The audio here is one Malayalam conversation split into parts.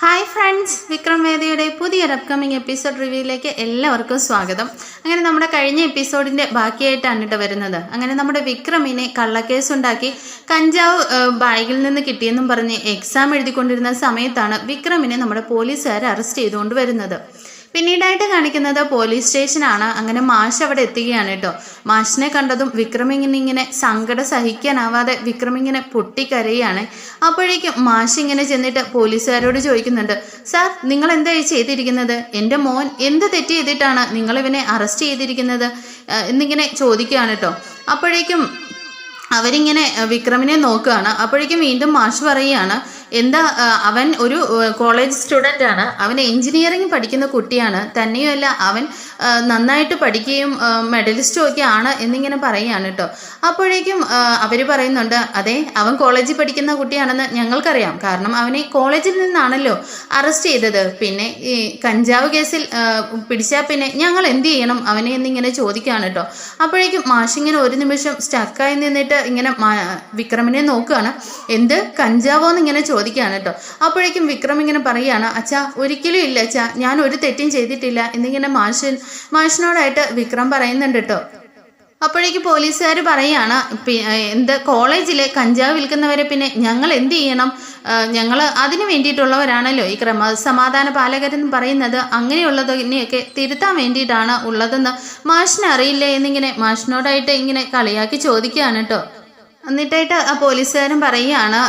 ഹായ് ഫ്രണ്ട്സ്, വിക്രം വേദിയുടെ പുതിയൊരു അപ്കമിങ് എപ്പിസോഡ് റിവ്യൂയിലേക്ക് എല്ലാവർക്കും സ്വാഗതം. അങ്ങനെ നമ്മുടെ കഴിഞ്ഞ എപ്പിസോഡിന്റെ ബാക്കിയായിട്ടാണ് കേട്ടോ വരുന്നത്. അങ്ങനെ നമ്മുടെ വിക്രമിനെ കള്ളക്കേസ് ഉണ്ടാക്കി കഞ്ചാവ് ബാഗിൽ നിന്ന് കിട്ടിയെന്നും പറഞ്ഞ് എക്സാം എഴുതിക്കൊണ്ടിരുന്ന സമയത്താണ് വിക്രമിനെ നമ്മുടെ പോലീസുകാർ അറസ്റ്റ് ചെയ്തുകൊണ്ട് വരുന്നത്. പിന്നീടായിട്ട് കാണിക്കുന്നത് പോലീസ് സ്റ്റേഷനാണ്. അങ്ങനെ മാഷ് അവിടെ എത്തുകയാണ് കേട്ടോ. മാഷിനെ കണ്ടതും വിക്രമിങ്ങനെ സങ്കടം സഹിക്കാനാവാതെ വിക്രമിങ്ങനെ പൊട്ടിക്കരയാണ്. അപ്പോഴേക്കും മാഷ് ഇങ്ങനെ ചെന്നിട്ട് പോലീസുകാരോട് ചോദിക്കുന്നുണ്ട്, സാർ നിങ്ങൾ എന്താ ചെയ്തിരിക്കുന്നത്? എൻ്റെ മോൻ എന്ത് തെറ്റ് ചെയ്തിട്ടാണ് നിങ്ങളിവനെ അറസ്റ്റ് ചെയ്തിരിക്കുന്നത് എന്നിങ്ങനെ ചോദിക്കുകയാണ് കേട്ടോ. അപ്പോഴേക്കും അവരിങ്ങനെ വിക്രമിനെ നോക്കുകയാണ്. അപ്പോഴേക്കും വീണ്ടും മാഷ് പറയുകയാണ്, എന്താ അവൻ ഒരു കോളേജ് സ്റ്റുഡൻ്റ് ആണ്, അവൻ എഞ്ചിനീയറിംഗ് പഠിക്കുന്ന കുട്ടിയാണ്, തന്നെയുമല്ല അവൻ നന്നായിട്ട് പഠിക്കുകയും മെഡലിസ്റ്റും ഒക്കെ ആണ് എന്നിങ്ങനെ പറയുകയാണ് കേട്ടോ. അപ്പോഴേക്കും അവർ പറയുന്നുണ്ട്, അതെ അവൻ കോളേജിൽ പഠിക്കുന്ന കുട്ടിയാണെന്ന് ഞങ്ങൾക്കറിയാം, കാരണം അവനെ കോളേജിൽ നിന്നാണല്ലോ അറസ്റ്റ് ചെയ്തത്. പിന്നെ ഈ കഞ്ചാവ് കേസിൽ പിടിച്ചാൽ പിന്നെ ഞങ്ങൾ എന്ത് ചെയ്യണം അവനെ എന്നിങ്ങനെ ചോദിക്കുകയാണ് കേട്ടോ. അപ്പോഴേക്കും മാഷിങ്ങനെ ഒരു നിമിഷം സ്റ്റക്കായി നിന്നിട്ട് ഇങ്ങനെ വിക്രമിനെ നോക്കുകയാണ്. എന്ത് കഞ്ചാവോന്ന് ഇങ്ങനെ ചോദിക്കുകയാണ് കേട്ടോ. അപ്പോഴേക്കും വിക്രം ഇങ്ങനെ പറയുകയാണ്, അച്ഛാ ഒരിക്കലും ഇല്ല അച്ഛാ, ഞാൻ ഒരു തെറ്റും ചെയ്തിട്ടില്ല എന്നിങ്ങനെ മാഷിനോടായിട്ട് വിക്രം പറയുന്നുണ്ട് കേട്ടോ. അപ്പോഴേക്കും പോലീസുകാർ പറയുകയാണ്, എന്ത് കോളേജിലെ കഞ്ചാവ് വിൽക്കുന്നവരെ പിന്നെ ഞങ്ങൾ എന്ത് ചെയ്യണം? ഞങ്ങൾ അതിന് വേണ്ടിയിട്ടുള്ളവരാണല്ലോ ഈ ക്രമസമാധാന പാലകരെന്ന് പറയുന്നത്, അങ്ങനെയുള്ളതിനെയൊക്കെ തിരുത്താൻ വേണ്ടിയിട്ടാണ് ഉള്ളതെന്ന് മാഷിന് അറിയില്ലേ എന്നിങ്ങനെ മാഷിനോടായിട്ട് ഇങ്ങനെ കളിയാക്കി ചോദിക്കുകയാണ് കേട്ടോ. എന്നിട്ടായിട്ട് ആ പോലീസുകാരൻ പറയുകയാണ്,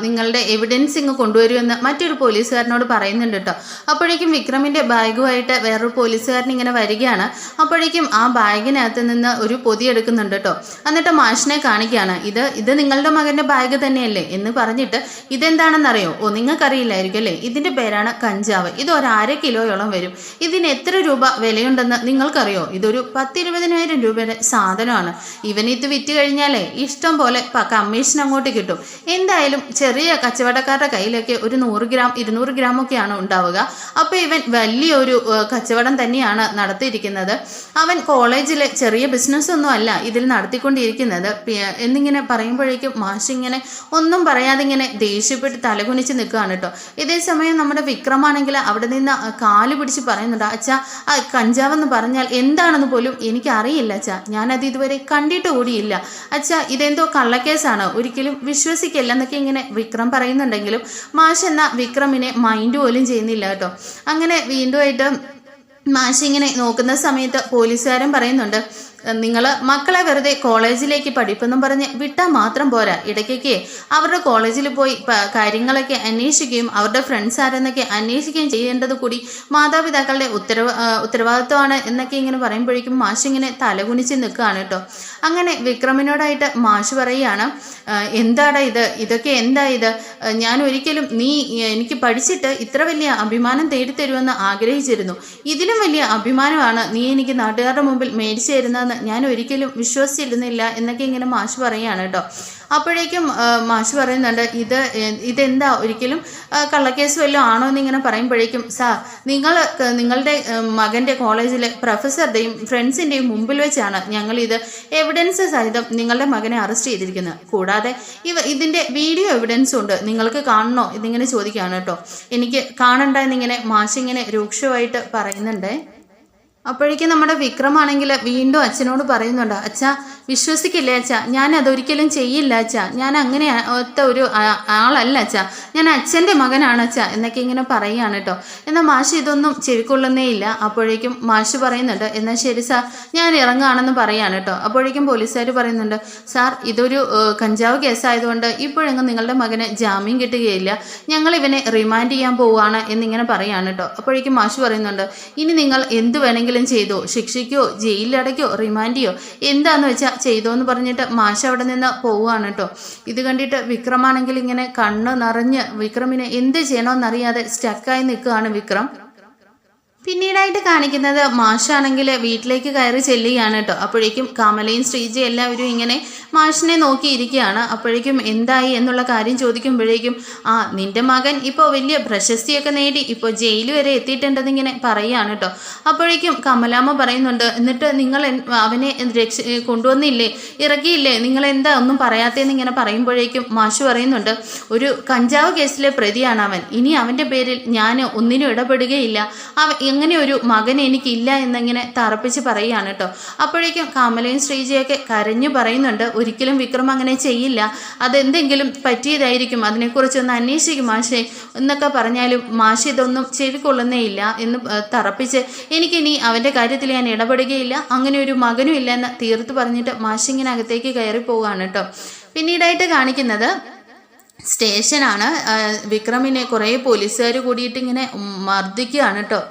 നിങ്ങളുടെ എവിഡൻസ് ഇങ്ങ് കൊണ്ടുവരുമെന്ന് മറ്റൊരു പോലീസുകാരനോട് പറയുന്നുണ്ട് കേട്ടോ. അപ്പോഴേക്കും വിക്രമിൻ്റെ ബാഗുമായിട്ട് വേറൊരു പോലീസുകാരൻ ഇങ്ങനെ വരികയാണ്. അപ്പോഴേക്കും ആ ബാഗിനകത്ത് നിന്ന് ഒരു പൊതി എടുക്കുന്നുണ്ട് കേട്ടോ. എന്നിട്ട് മാഷിനെ കാണിക്കുകയാണ്, ഇത് നിങ്ങളുടെ മകൻ്റെ ബാഗ് തന്നെയല്ലേ എന്ന് പറഞ്ഞിട്ട്, ഇതെന്താണെന്നറിയോ? നിങ്ങൾക്കറിയില്ലായിരിക്കും അല്ലേ, ഇതിൻ്റെ പേരാണ് കഞ്ചാവ്. ഇത് ഒരു 1/2 കിലോയോളം വരും. ഇതിന് എത്ര രൂപ വിലയുണ്ടെന്ന് നിങ്ങൾക്കറിയോ? ഇതൊരു 10-20,000 രൂപയുടെ സാധനമാണ്. ഇവനിത് വിറ്റ് കഴിഞ്ഞാലേ ഇഷ്ടം പോലെ കമ്മീഷൻ അങ്ങോട്ട് കിട്ടും. എന്തായാലും ചെറിയ കച്ചവടക്കാരുടെ കയ്യിലൊക്കെ ഒരു 100 ഗ്രാം 200 ഗ്രാം ഒക്കെയാണ് ഉണ്ടാവുക. അപ്പോൾ ഇവൻ വലിയൊരു കച്ചവടം തന്നെയാണ് നടത്തിയിരിക്കുന്നത്. അവൻ കോളേജിലെ ചെറിയ ബിസിനസ് ഒന്നും അല്ല ഇതിൽ നടത്തിക്കൊണ്ടിരിക്കുന്നത് എന്നിങ്ങനെ പറയുമ്പോഴേക്കും മാഷിങ്ങനെ ഒന്നും പറയാതെ ഇങ്ങനെ ദേഷ്യപ്പെട്ട് തലകുനിച്ച് നിൽക്കുകയാണ് കേട്ടോ. ഇതേ സമയം നമ്മുടെ വിക്രമാണെങ്കിൽ അവിടെ നിന്ന് കാല് പിടിച്ച് പറയുന്നുണ്ട്, അച്ഛാ കഞ്ചാവെന്ന് പറഞ്ഞാൽ എന്താണെന്ന് പോലും എനിക്കറിയില്ല അച്ഛാ, ഞാനത് ഇതുവരെ കണ്ടിട്ട് കൂടിയില്ല അച്ഛാ, ഇതെന്തോ കള്ളക്കേസാണ്, ഒരിക്കലും വിശ്വസിക്കില്ല എന്നൊക്കെ ഇങ്ങനെ വിക്രം പറയുന്നുണ്ടെങ്കിലും മാഷ് എന്ന വിക്രമിനെ മൈൻഡ് പോലും ചെയ്യുന്നില്ല കേട്ടോ. അങ്ങനെ വീണ്ടുമായിട്ട് മാഷ് ഇങ്ങനെ നോക്കുന്ന സമയത്ത് പോലീസുകാരൻ പറയുന്നുണ്ട്, നിങ്ങൾ മക്കളെ വെറുതെ കോളേജിലേക്ക് പഠിപ്പെന്നും പറഞ്ഞ് വിട്ടാൽ മാത്രം പോരാ, ഇടയ്ക്കൊക്കെ അവരുടെ കോളേജിൽ പോയി കാര്യങ്ങളൊക്കെ അന്വേഷിക്കുകയും അവരുടെ ഫ്രണ്ട്സ് ആരെന്നൊക്കെ അന്വേഷിക്കുകയും ചെയ്യേണ്ടത് കൂടി മാതാപിതാക്കളുടെ ഉത്തരവാദിത്വമാണ് എന്നൊക്കെ ഇങ്ങനെ പറയുമ്പോഴേക്കും മാഷ് ഇങ്ങനെ തലകുനിച്ച് നിൽക്കുകയാണ് കേട്ടോ. അങ്ങനെ വിക്രമിനോടായിട്ട് മാഷ് പറയുകയാണ്, എന്താടാ ഇതൊക്കെ എന്താ ഇത്? ഞാൻ ഒരിക്കലും നീ എനിക്ക് പഠിച്ചിട്ട് ഇത്ര വലിയ അഭിമാനം തേടിത്തരുമെന്ന് ആഗ്രഹിച്ചിരുന്നു. ഇതിലും വലിയ അഭിമാനമാണ് നീ എനിക്ക് നാട്ടുകാരുടെ മുമ്പിൽ മേടിച്ചു തരുന്നതെന്ന് ഞാൻ ഒരിക്കലും വിശ്വസിച്ചിരുന്നില്ല എന്നൊക്കെ ഇങ്ങനെ മാഷ് പറയുകയാണ് കേട്ടോ. അപ്പോഴേക്കും മാഷ് പറയുന്നുണ്ട്, ഇതെന്താ ഒരിക്കലും കള്ളക്കേസ് വല്ലതും ആണോ എന്നിങ്ങനെ പറയുമ്പോഴേക്കും, സാർ നിങ്ങളുടെ മകൻ്റെ കോളേജിലെ പ്രൊഫസറുടെയും ഫ്രണ്ട്സിൻ്റെയും മുമ്പിൽ വെച്ചാണ് ഞങ്ങളിത് എവിഡൻസ് സഹിതം നിങ്ങളുടെ മകനെ അറസ്റ്റ് ചെയ്തിരിക്കുന്നത്. കൂടാതെ ഇതിൻ്റെ വീഡിയോ എവിഡൻസും ഉണ്ട്, നിങ്ങൾക്ക് കാണണോ എന്നിങ്ങനെ ചോദിക്കുകയാണ് കേട്ടോ. എനിക്ക് കാണണ്ട എന്നിങ്ങനെ മാഷ് ഇങ്ങനെ രൂക്ഷമായിട്ട് പറയുന്നുണ്ട്. അപ്പോഴേക്കും നമ്മുടെ വിക്രമാണെങ്കിൽ വീണ്ടും അച്ഛനോട് പറയുന്നുണ്ട്, അച്ഛാ വിശ്വസിക്കില്ലേ അച്ഛാ, ഞാൻ അതൊരിക്കലും ചെയ്യില്ല അച്ഛാ, ഞാൻ അങ്ങനെ ഒരു ആളല്ല അച്ഛാ, ഞാൻ അച്ഛൻ്റെ മകനാണ് അച്ഛാ എന്നൊക്കെ ഇങ്ങനെ പറയുകയാണ് കേട്ടോ. എന്നാൽ മാഷ് ഇതൊന്നും ചെവിക്കൊള്ളുന്നേ ഇല്ല. അപ്പോഴേക്കും മാഷ് പറയുന്നുണ്ട്, എന്നാൽ ശരി സാർ ഞാൻ ഇറങ്ങുകയാണെന്ന് പറയാണ് കേട്ടോ. അപ്പോഴേക്കും പോലീസുകാർ പറയുന്നുണ്ട്, സാർ ഇതൊരു കഞ്ചാവ് കേസായതുകൊണ്ട് ഇപ്പോഴെങ്ങും നിങ്ങളുടെ മകന് ജാമ്യം കിട്ടുകയില്ല, ഞങ്ങൾ ഇവനെ റിമാൻഡ് ചെയ്യാൻ പോവുകയാണ് എന്നിങ്ങനെ പറയാണ് കേട്ടോ. അപ്പോഴേക്കും മാഷ് പറയുന്നുണ്ട്, ഇനി നിങ്ങൾ എന്ത് വേണമെങ്കിലും ചെയ്തോ, ശിക്ഷിക്കോ, ജയിലിലടയ്ക്കോ, റിമാൻഡ് ചെയ്യോ, എന്താന്ന് വെച്ചാൽ ചെയ്തോ എന്ന് പറഞ്ഞിട്ട് മാഷ് അവിടെ നിന്ന് പോവുകയാണ് കേട്ടോ. ഇത് കണ്ടിട്ട് വിക്രമാണെങ്കിൽ ഇങ്ങനെ കണ്ണ് നിറഞ്ഞ് വിക്രമിനെ എന്ത് ചെയ്യണമെന്നറിയാതെ സ്റ്റക്കായി നിൽക്കുകയാണ് വിക്രം. പിന്നീടായിട്ട് കാണിക്കുന്നത് മാഷാണെങ്കിൽ വീട്ടിലേക്ക് കയറി ചെല്ലുകയാണ് കേട്ടോ. അപ്പോഴേക്കും കമലയും ശ്രീജയും എല്ലാവരും ഇങ്ങനെ മാഷിനെ നോക്കിയിരിക്കുകയാണ്. അപ്പോഴേക്കും എന്തായി എന്നുള്ള കാര്യം ചോദിക്കുമ്പോഴേക്കും നിന്റെ മകൻ ഇപ്പോൾ വലിയ പ്രശസ്തിയൊക്കെ നേടി ഇപ്പോൾ ജയിൽ വരെ എത്തിയിട്ടുണ്ടെന്ന് ഇങ്ങനെ പറയുകയാണ് കേട്ടോ. അപ്പോഴേക്കും കമലാമ്മ പറയുന്നുണ്ട്, എന്നിട്ട് നിങ്ങൾ അവനെ കൊണ്ടുവന്നില്ലേ, ഇറക്കിയില്ലേ, നിങ്ങൾ എന്താ ഒന്നും പറയാത്തേന്ന് ഇങ്ങനെ പറയുമ്പോഴേക്കും മാഷ് പറയുന്നുണ്ട്, ഒരു കഞ്ചാവ് കേസിലെ പ്രതിയാണ് അവൻ, ഇനി അവൻ്റെ പേരിൽ ഞാൻ ഒന്നിനും ഇടപെടുകയില്ല, അങ്ങനെ ഒരു മകൻ എനിക്കില്ല എന്നിങ്ങനെ തറപ്പിച്ച് പറയുകയാണ് കേട്ടോ. അപ്പോഴേക്കും കമലയും ശ്രീജയൊക്കെ കരഞ്ഞു പറയുന്നുണ്ട്, ഒരിക്കലും വിക്രം അങ്ങനെ ചെയ്യില്ല, അതെന്തെങ്കിലും പറ്റിയതായിരിക്കും, അതിനെക്കുറിച്ചൊന്ന് അന്വേഷിക്കും മാഷെ എന്നൊക്കെ പറഞ്ഞാലും മാഷ് ഇതൊന്നും ചെവിക്കൊള്ളുന്നേ ഇല്ല എന്ന് തറപ്പിച്ച്, എനിക്കിനി അവൻ്റെ കാര്യത്തിൽ ഞാൻ ഇടപെടുകയില്ല, അങ്ങനെ ഒരു മകനും ഇല്ല എന്ന് തീർത്ത് പറഞ്ഞിട്ട് മാഷിങ്ങനെ അകത്തേക്ക് കയറി പോവുകയാണ് കേട്ടോ. പിന്നീടായിട്ട് കാണിക്കുന്നത് സ്റ്റേഷനാണ്. വിക്രമിനെ കുറേ പോലീസുകാർ കൂടിയിട്ട് ഇങ്ങനെ മർദ്ദിക്കുകയാണ് കേട്ടോ.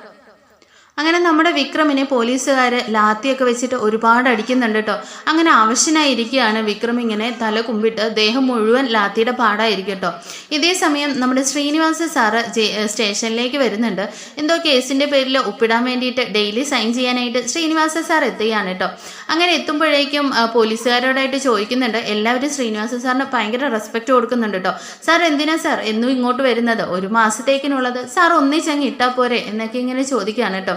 അങ്ങനെ നമ്മുടെ വിക്രമിനെ പോലീസുകാർ ലാത്തിയൊക്കെ വെച്ചിട്ട് ഒരുപാട് അടിക്കുന്നുണ്ട് കേട്ടോ. അങ്ങനെ അവശനായിരിക്കുകയാണ് വിക്രം, ഇങ്ങനെ തല കുമ്പിട്ട് ദേഹം മുഴുവൻ ലാത്തിയുടെ പാടായിരിക്കും കേട്ടോ. ഇതേ സമയം നമ്മുടെ ശ്രീനിവാസ സാറ് സ്റ്റേഷനിലേക്ക് വരുന്നുണ്ട്. എന്തോ കേസിൻ്റെ പേരിൽ ഒപ്പിടാൻ വേണ്ടിയിട്ട് ഡെയിലി സൈൻ ചെയ്യാനായിട്ട് ശ്രീനിവാസ സാർ എത്തുകയാണ് കേട്ടോ. അങ്ങനെ എത്തുമ്പോഴേക്കും പോലീസുകാരോടായിട്ട് ചോദിക്കുന്നുണ്ട്, എല്ലാവരും ശ്രീനിവാസ സാറിന് ഭയങ്കര റെസ്പെക്റ്റ് കൊടുക്കുന്നുണ്ട് കേട്ടോ. സാർ എന്തിനാ സാർ എന്നും ഇങ്ങോട്ട് വരുന്നത്, ഒരു മാസത്തേക്കിനുള്ളത് സാർ ഒന്നിച്ചങ്ങ് ഇട്ടാൽ പോരെ എന്നൊക്കെ ഇങ്ങനെ ചോദിക്കുകയാണ് കേട്ടോ.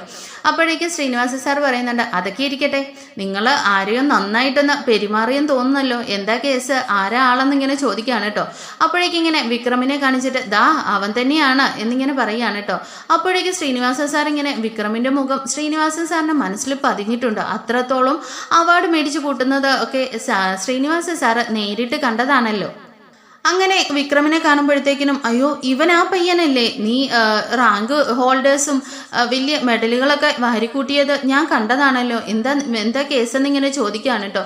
അപ്പോഴേക്കും ശ്രീനിവാസ സാർ പറയുന്നുണ്ട്, അതൊക്കെ ഇരിക്കട്ടെ, നിങ്ങൾ ആരെയും നന്നായിട്ടൊന്ന് പെരുമാറിയെന്ന് തോന്നുന്നല്ലോ, എന്താ കേസ്, ആരാ ആളെന്ന് ഇങ്ങനെ ചോദിക്കുകയാണ് കേട്ടോ. അപ്പോഴേക്കും ഇങ്ങനെ വിക്രമിനെ കാണിച്ചിട്ട് അവൻ തന്നെയാണ് എന്നിങ്ങനെ പറയുകയാണ് കേട്ടോ. അപ്പോഴേക്കും ശ്രീനിവാസ സാർ ഇങ്ങനെ വിക്രമിന്റെ മുഖം ശ്രീനിവാസൻ സാറിന്റെ മനസ്സിൽ പതിഞ്ഞിട്ടുണ്ട്. അത്രത്തോളം അവാർഡ് മേടിച്ചു കൂട്ടുന്നത് ഒക്കെ ശ്രീനിവാസ സാർ നേരിട്ട് കണ്ടതാണല്ലോ. അങ്ങനെ വിക്രമിനെ കാണുമ്പോഴത്തേക്കിനും, അയ്യോ ഇവൻ ആ പയ്യനല്ലേ, നീ റാങ്ക് ഹോൾഡേഴ്സും വലിയ മെഡലുകളൊക്കെ വാരിക്കൂട്ടിയത് ഞാൻ കണ്ടതാണല്ലോ, എന്താ കേസെന്ന് ഇങ്ങനെ ചോദിക്കുകയാണ് കേട്ടോ.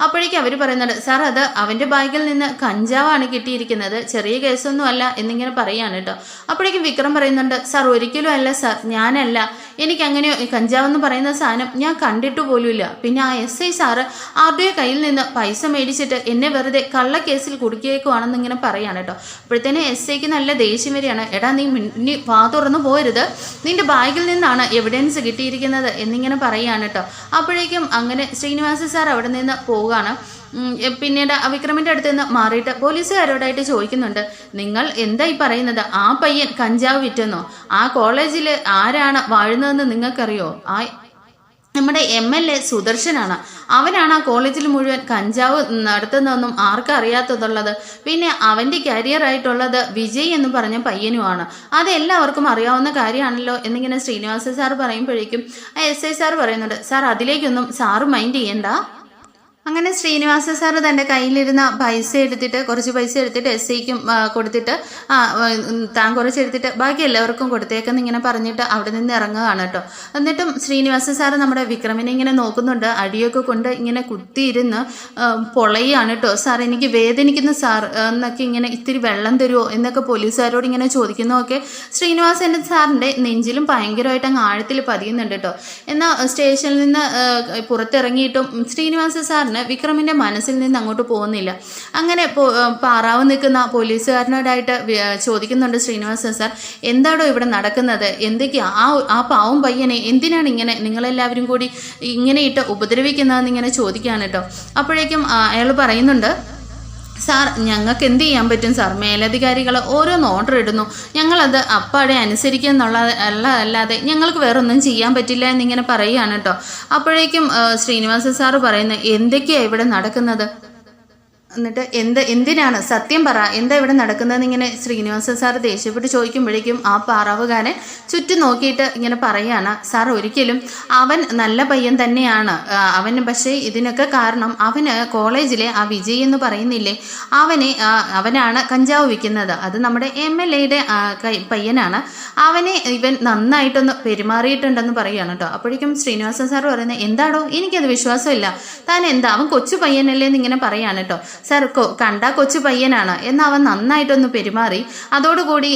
അപ്പോഴേക്കും അവർ പറയുന്നുണ്ട്, സാർ അത് അവൻ്റെ ബാഗിൽ നിന്ന് കഞ്ചാവാണ് കിട്ടിയിരിക്കുന്നത്, ചെറിയ കേസൊന്നും അല്ല എന്നിങ്ങനെ പറയുകയാണ് കേട്ടോ. അപ്പോഴേക്കും വിക്രം പറയുന്നുണ്ട്, സാർ ഒരിക്കലും അല്ല സാർ, ഞാനല്ല, എനിക്കങ്ങനെ കഞ്ചാവെന്ന് പറയുന്ന സാധനം ഞാൻ കണ്ടിട്ടു പോലുമില്ല. പിന്നെ ആ SI സാറ് ആരുടെയോ കയ്യിൽ നിന്ന് പൈസ മേടിച്ചിട്ട് എന്നെ വെറുതെ കള്ളക്കേസിൽ കുടുക്കിയേക്കുവാണെന്ന് ഇങ്ങനെ പറയാണ് കേട്ടോ. അപ്പോഴത്തേനും SIക്ക് നല്ല ദേഷ്യം വരികയാണ്, എടാ നീ വാ തുറന്നു പോരുത്, നിന്റെ ബാഗിൽ നിന്നാണ് എവിഡൻസ് കിട്ടിയിരിക്കുന്നത് എന്നിങ്ങനെ പറയുകയാണ് കേട്ടോ. അപ്പോഴേക്കും അങ്ങനെ ശ്രീനിവാസ സാർ അവിടെ നിന്ന് പോവുകയാണ്. പിന്നീട് വിക്രമിൻ്റെ അടുത്ത് നിന്ന് മാറിയിട്ട് പോലീസുകാരോടായിട്ട് ചോദിക്കുന്നുണ്ട്, നിങ്ങൾ എന്തായി പറയുന്നത്, ആ പയ്യൻ കഞ്ചാവ് വിറ്റെന്നോ, ആ കോളേജിൽ ആരാണ് വാഴുന്നതെന്ന് നിങ്ങൾക്കറിയോ, നമ്മുടെ MLA സുദർശനാണ്, അവനാണ് ആ കോളേജിൽ മുഴുവൻ കഞ്ചാവ് നടത്തുന്നതെന്നും ആർക്കും അറിയാത്തതുള്ളത്. പിന്നെ അവൻ്റെ കരിയറായിട്ടുള്ളത് വിജയ് എന്ന് പറഞ്ഞ പയ്യനുമാണ്, അതെല്ലാവർക്കും അറിയാവുന്ന കാര്യമാണല്ലോ എന്നിങ്ങനെ ശ്രീനിവാസ സാർ പറയുമ്പോഴേക്കും SI സാർ പറയുന്നുണ്ട്, സാർ അതിലേക്കൊന്നും സാറ് മൈൻഡ് ചെയ്യണ്ട. അങ്ങനെ ശ്രീനിവാസ സാറ് തൻ്റെ കയ്യിലിരുന്ന കുറച്ച് പൈസ എടുത്തിട്ട് SIക്കും കൊടുത്തിട്ട് താൻ കുറച്ച് എടുത്തിട്ട് ബാക്കി എല്ലാവർക്കും കൊടുത്തേക്കെന്ന് ഇങ്ങനെ പറഞ്ഞിട്ട് അവിടെ നിന്ന് ഇറങ്ങുകയാണ് കേട്ടോ. എന്നിട്ടും ശ്രീനിവാസ സാറ് നമ്മുടെ വിക്രമിനെ ഇങ്ങനെ നോക്കുന്നുണ്ട്, അടിയൊക്കെ കൊണ്ട് ഇങ്ങനെ കുത്തിയിരുന്ന് പൊളയാണ് കേട്ടോ. സാർ എനിക്ക് വേദനിക്കുന്നു സാർ എന്നൊക്കെ ഇങ്ങനെ ഇത്തിരി വെള്ളം തരുമോ എന്നൊക്കെ പോലീസുകാരോട് ഇങ്ങനെ ചോദിക്കുന്നതൊക്കെ ശ്രീനിവാസൻ സാറിൻ്റെ നെഞ്ചിലും ഭയങ്കരമായിട്ട് അങ്ങ് ആഴത്തിൽ പതിയുന്നുണ്ട് കേട്ടോ. എന്നാൽ സ്റ്റേഷനിൽ നിന്ന് പുറത്തിറങ്ങിയിട്ടും ശ്രീനിവാസ സാറിന് വിക്രമിന്റെ മനസ്സിൽ നിന്ന് അങ്ങോട്ട് പോകുന്നില്ല. അങ്ങനെ പാറാവ് നിൽക്കുന്ന പോലീസുകാരനോടായിട്ട് ചോദിക്കുന്നുണ്ട് ശ്രീനിവാസൻ സാർ, എന്താണോ ഇവിടെ നടക്കുന്നത്, എന്തൊക്കെയാ ആ പാവം പയ്യനെ എന്തിനാണ് ഇങ്ങനെ നിങ്ങളെല്ലാവരും കൂടി ഇങ്ങനെ ഇട്ട് ഉപദ്രവിക്കുന്നതെന്ന് ഇങ്ങനെ ചോദിക്കുകയാണ് കേട്ടോ. അപ്പോഴേക്കും അയാൾ പറയുന്നുണ്ട്, സാർ ഞങ്ങൾക്ക് എന്ത് ചെയ്യാൻ പറ്റും സാർ, മേലധികാരികൾ ഓരോന്ന് ഓർഡർ ഇടുന്നു, ഞങ്ങളത് അപ്പാടെ അനുസരിക്കുക എന്നുള്ളതല്ലാതെ ഞങ്ങൾക്ക് വേറൊന്നും ചെയ്യാൻ പറ്റില്ല എന്നിങ്ങനെ പറയുകയാണ് കേട്ടോ. അപ്പോഴേക്കും ശ്രീനിവാസ സാറ് പറയുന്നത്, എന്തൊക്കെയാണ് ഇവിടെ നടക്കുന്നത്, എന്നിട്ട് എന്തിനാണ് സത്യം പറ, എന്താ ഇവിടെ നടക്കുന്നതെന്ന് ഇങ്ങനെ ശ്രീനിവാസ സാർ ദേഷ്യപ്പെട്ട് ചോദിക്കുമ്പോഴേക്കും ആ പാറാവുകാരൻ ചുറ്റും നോക്കിയിട്ട് ഇങ്ങനെ പറയാണ്, സാർ ഒരിക്കലും അവൻ നല്ല പയ്യൻ തന്നെയാണ്, അവന് പക്ഷേ ഇതിനൊക്കെ കാരണം അവന് കോളേജിലെ ആ വിജയ് എന്ന് പറയുന്നില്ലേ, അവനാണ് കഞ്ചാവ് വിൽക്കുന്നത്, അത് നമ്മുടെ MLAയുടെ പയ്യനാണ്, അവനെ ഇവൻ നന്നായിട്ടൊന്ന് പെരുമാറിയിട്ടുണ്ടെന്ന് പറയുകയാണ് കേട്ടോ. അപ്പോഴേക്കും ശ്രീനിവാസ സാർ പറയുന്നത്, എന്താടോ എനിക്കത് വിശ്വാസമില്ല, താൻ എന്താ അവൻ കൊച്ചു പയ്യനല്ലേ എന്നിങ്ങനെ പറയാണ് കേട്ടോ. സാർ കണ്ട കൊച്ചു പയ്യനാണ്, എന്നാൽ അവൻ നന്നായിട്ടൊന്ന് പെരുമാറി, അതോടുകൂടി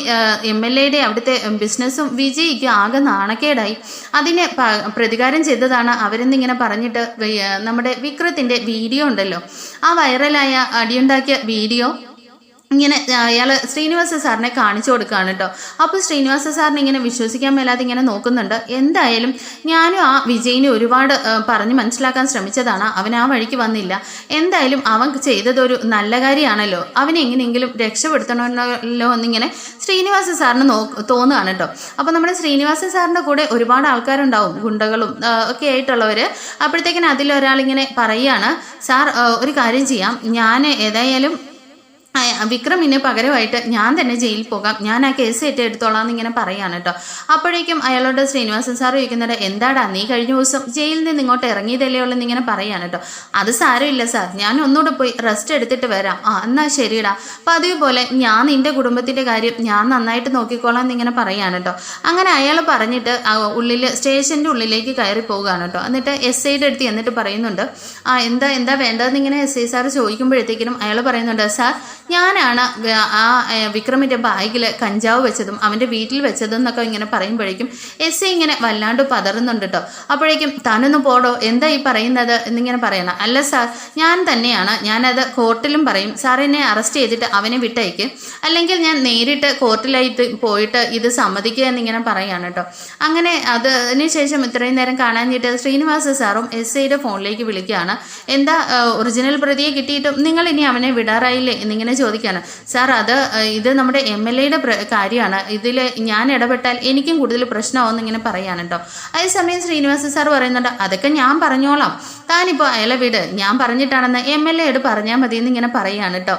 MLAയുടെ അവിടുത്തെ ബിസിനസ്സും വിജയിക്ക് ആകെ നാണക്കേടായി, അതിനെ പ്രതികാരം ചെയ്തതാണ് അവരെന്നിങ്ങനെ പറഞ്ഞിട്ട് നമ്മുടെ വിക്രത്തിൻ്റെ വീഡിയോ ഉണ്ടല്ലോ, ആ വൈറലായ അടിയുണ്ടാക്കിയ വീഡിയോ ഇങ്ങനെ അയാൾ ശ്രീനിവാസ സാറിനെ കാണിച്ചു കൊടുക്കുകയാണ് കേട്ടോ. അപ്പോൾ ശ്രീനിവാസ സാറിന് ഇങ്ങനെ വിശ്വസിക്കാൻ മേലാതെ ഇങ്ങനെ നോക്കുന്നുണ്ട്. എന്തായാലും ഞാനും ആ വിജയിനെ ഒരുപാട് പറഞ്ഞ് മനസ്സിലാക്കാൻ ശ്രമിച്ചതാണ്, അവൻ ആ വഴിക്ക് വന്നില്ല. എന്തായാലും അവൻ ചെയ്തതൊരു നല്ല കാര്യമാണല്ലോ, അവനെ എങ്ങനെയെങ്കിലും രക്ഷപ്പെടുത്തണമല്ലോ എന്നിങ്ങനെ ശ്രീനിവാസ സാറിന് തോന്നുകയാണ് കേട്ടോ. അപ്പോൾ നമ്മുടെ ശ്രീനിവാസ സാറിൻ്റെ കൂടെ ഒരുപാട് ആൾക്കാരുണ്ടാവും, ഗുണ്ടകളും ഒക്കെ ആയിട്ടുള്ളവർ. അപ്പോഴത്തേക്കിന് അതിലൊരാളിങ്ങനെ പറയുകയാണ്, സാർ ഒരു കാര്യം ചെയ്യാം, ഞാൻ ഏതായാലും വിക്രമിന് പകരമായിട്ട് ഞാൻ തന്നെ ജയിലിൽ പോകാം, ഞാൻ ആ കേസ് ഏറ്റെടുത്തോളാം എന്നിങ്ങനെ പറയാണ് കേട്ടോ. അപ്പോഴേക്കും അയാളോട് ശ്രീനിവാസൻ സാർ ചോദിക്കുന്നുണ്ട്, എന്താടാ നീ കഴിഞ്ഞ ദിവസം ജയിലിൽ നിന്ന് ഇങ്ങോട്ട് ഇറങ്ങിയതല്ലേ ഉള്ളൂ എന്നിങ്ങനെ പറയാണ് കേട്ടോ. അത് സാരമില്ല സാർ, ഞാൻ ഒന്നുകൂടെ പോയി റെസ്റ്റ് എടുത്തിട്ട് വരാം. എന്നാൽ ശരിടാ, അപ്പോൾ അതേപോലെ ഞാൻ നിൻ്റെ കുടുംബത്തിൻ്റെ കാര്യം ഞാൻ നന്നായിട്ട് നോക്കിക്കോളാം എന്നിങ്ങനെ പറയാണ് കേട്ടോ. അങ്ങനെ അയാൾ പറഞ്ഞിട്ട് സ്റ്റേഷൻ്റെ ഉള്ളിലേക്ക് കയറി പോവുകയാണ് കേട്ടോ. എന്നിട്ട് SIയുടെ അടുത്ത് എന്നിട്ട് പറയുന്നുണ്ട്, എന്താ വേണ്ടതെന്നിങ്ങനെ SI സാർ ചോദിക്കുമ്പോഴത്തേക്കിനും അയാൾ പറയുന്നുണ്ട്, സാർ ഞാനാണ് ആ വിക്രമിൻ്റെ ബാഗിൽ കഞ്ചാവ് വെച്ചതും അവൻ്റെ വീട്ടിൽ വെച്ചതും എന്നൊക്കെ ഇങ്ങനെ പറയുമ്പോഴേക്കും SI ഇങ്ങനെ വല്ലാണ്ട് പതറുന്നുണ്ട് കേട്ടോ. അപ്പോഴേക്കും താനൊന്ന് പോടോ, എന്താ ഈ പറയുന്നത് എന്നിങ്ങനെ പറയണം. അല്ല സാർ, ഞാൻ തന്നെയാണ്, ഞാനത് കോർട്ടിലും പറയും, സാർ എന്നെ അറസ്റ്റ് ചെയ്തിട്ട് അവനെ വിട്ടയക്കും, അല്ലെങ്കിൽ ഞാൻ നേരിട്ട് കോർട്ടിലായിട്ട് പോയിട്ട് ഇത് സമ്മതിക്കുക എന്നിങ്ങനെ പറയാണ് കേട്ടോ. അങ്ങനെ അതിനുശേഷം ഇത്രയും നേരം കാണാഞ്ഞിട്ട് ശ്രീനിവാസ സാറും SIയുടെ ഫോണിലേക്ക് വിളിക്കുകയാണ്. എന്താ ഒറിജിനൽ പ്രതിയെ കിട്ടിയിട്ടും നിങ്ങൾ ഇനി അവനെ വിടാറായില്ലേ എന്നിങ്ങനെ ചോദിക്കാണ്. സാർ ഇത് നമ്മുടെ MLAയുടെ കാര്യമാണ്, ഇതിൽ ഞാൻ ഇടപെട്ടാൽ എനിക്കും കൂടുതൽ പ്രശ്നമാവും ഇങ്ങനെ പറയാണ് കേട്ടോ. അതേസമയം ശ്രീനിവാസ സാർ പറയുന്നുണ്ട്, അതൊക്കെ ഞാൻ പറഞ്ഞോളാം, താനിപ്പോൾ അയാളെ വിട്, ഞാൻ പറഞ്ഞിട്ടാണെന്ന് MLAയോട് പറഞ്ഞാൽ മതി എന്നിങ്ങനെ പറയാണ് കേട്ടോ.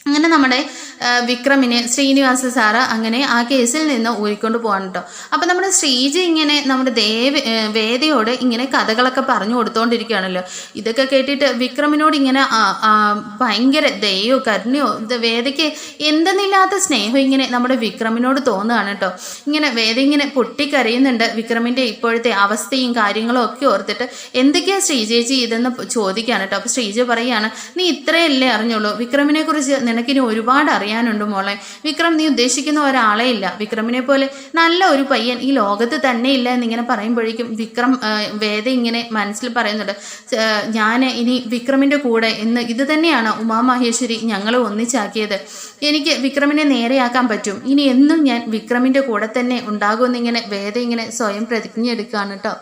അങ്ങനെ നമ്മുടെ വിക്രമിനെ ശ്രീനിവാസ സാറ് അങ്ങനെ ആ കേസിൽ നിന്ന് ഊരിക്കൊണ്ട് പോകാൻ കേട്ടോ. അപ്പം നമ്മുടെ ശ്രീജ ഇങ്ങനെ നമ്മുടെ വേദയോട് ഇങ്ങനെ കഥകളൊക്കെ പറഞ്ഞു കൊടുത്തോണ്ടിരിക്കുകയാണല്ലോ. ഇതൊക്കെ കേട്ടിട്ട് വിക്രമിനോട് ഇങ്ങനെ ഭയങ്കര ദയോ കരുണയോ വേദയ്ക്ക് എന്തെന്നില്ലാത്ത സ്നേഹം ഇങ്ങനെ നമ്മുടെ വിക്രമിനോട് തോന്നുകയാണ് കേട്ടോ. ഇങ്ങനെ വേദ ഇങ്ങനെ പൊട്ടിക്കരയുന്നുണ്ട് വിക്രമിൻ്റെ ഇപ്പോഴത്തെ അവസ്ഥയും കാര്യങ്ങളും ഒക്കെ ഓർത്തിട്ട്. എന്തൊക്കെയാണ് ശ്രീജേച്ചി ഇതെന്ന് ചോദിക്കുകയാണ് കേട്ടോ. അപ്പോൾ ശ്രീജ പറയുകയാണ്, നീ ഇത്രയല്ലേ അറിഞ്ഞുള്ളൂ, വിക്രമിനെ കുറിച്ച് നിനക്കിനി ഒരുപാട് അറിയാനുണ്ട് മോളെ. വിക്രം നീ ഉദ്ദേശിക്കുന്ന ഒരാളെ ഇല്ല, വിക്രമിനെ പോലെ നല്ല ഒരു പയ്യൻ ഈ ലോകത്ത് തന്നെ ഇല്ല എന്നിങ്ങനെ പറയുമ്പോഴേക്കും വേദ ഇങ്ങനെ മനസ്സിൽ പറയുന്നുണ്ട്, ഞാൻ ഇനി വിക്രമിൻ്റെ കൂടെ ഇത് തന്നെയാണ് ഉമാമഹേശ്വരി ഞങ്ങൾ ഒന്നിച്ചാക്കിയത്, എനിക്ക് വിക്രമിനെ നേരെയാക്കാൻ പറ്റും, ഇനി എന്നും ഞാൻ വിക്രമിൻ്റെ കൂടെ തന്നെ ഉണ്ടാകുമെന്നിങ്ങനെ വേദ ഇങ്ങനെ സ്വയം പ്രതിജ്ഞ എടുക്കുകയാണ് കേട്ടോ.